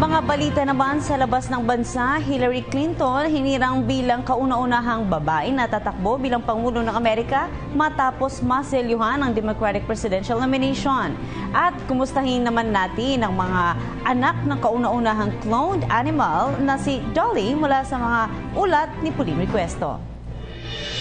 Mga balita naman sa labas ng bansa, Hillary Clinton hinirang bilang kauna-unahang babae na tatakbo bilang Pangulo ng Amerika matapos maselyuhan ang Democratic Presidential nomination. At kumustahin naman natin ang mga anak ng kauna-unahang cloned animal na si Dolly mula sa mga ulat ni Pauline Requesto.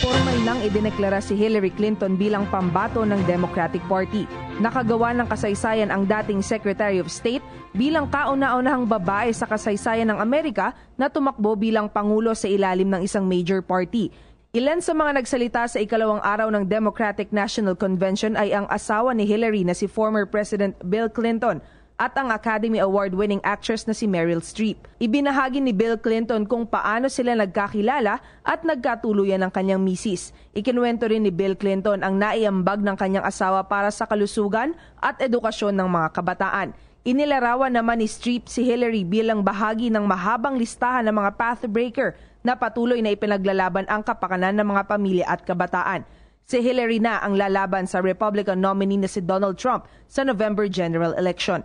Formal nang idineklara si Hillary Clinton bilang pambato ng Democratic Party. Nakagawa ng kasaysayan ang dating Secretary of State bilang kauna-unahang babae sa kasaysayan ng Amerika na tumakbo bilang Pangulo sa ilalim ng isang major party. Ilan sa mga nagsalita sa ikalawang araw ng Democratic National Convention ay ang asawa ni Hillary na si former President Bill Clinton at ang Academy Award-winning actress na si Meryl Streep. Ibinahagi ni Bill Clinton kung paano sila nagkakilala at nagkatuluyan ng kanyang misis. Ikinuwento rin ni Bill Clinton ang naiambag ng kanyang asawa para sa kalusugan at edukasyon ng mga kabataan. Inilarawan naman ni Streep si Hillary bilang bahagi ng mahabang listahan ng mga pathbreaker na patuloy na ipinaglalaban ang kapakanan ng mga pamilya at kabataan. Si Hillary na ang lalaban sa Republican nominee na si Donald Trump sa November general election.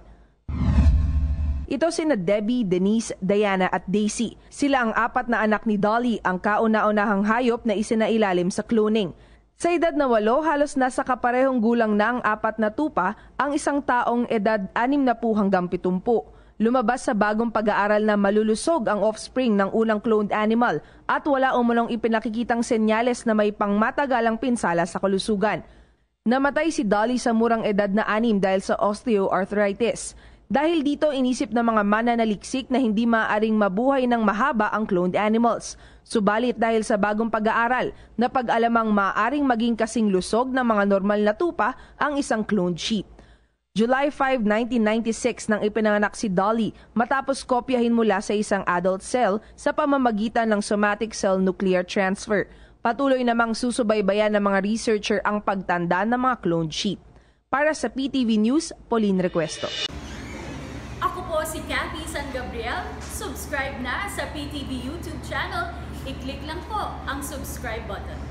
Ito sina Debbie, Denise, Diana at Daisy. Sila ang apat na anak ni Dolly, ang kauna-unahang hayop na isinailalim sa cloning. Sa edad na 8, halos nasa kaparehong gulang na ang apat na tupa, ang isang taong edad 60 hanggang 70. Lumabas sa bagong pag-aaral na malulusog ang offspring ng unang cloned animal at wala umunong ipinakikitang senyales na may pangmatagalang pinsala sa kalusugan. Namatay si Dolly sa murang edad na 6 dahil sa osteoarthritis. Dahil dito, inisip ng mga mananaliksik na hindi maaaring mabuhay ng mahaba ang cloned animals. Subalit dahil sa bagong pag-aaral, napag-alamang maaaring maging kasing lusog ng mga normal na tupa ang isang cloned sheep. July 5, 1996 nang ipinanganak si Dolly matapos kopyahin mula sa isang adult cell sa pamamagitan ng somatic cell nuclear transfer. Patuloy namang susubaybayan ng mga researcher ang pagtanda ng mga cloned sheep. Para sa PTV News, Pauline Requesto. Ako po si Cathy San Gabriel. Subscribe na sa PTV YouTube channel. I-click lang po ang subscribe button.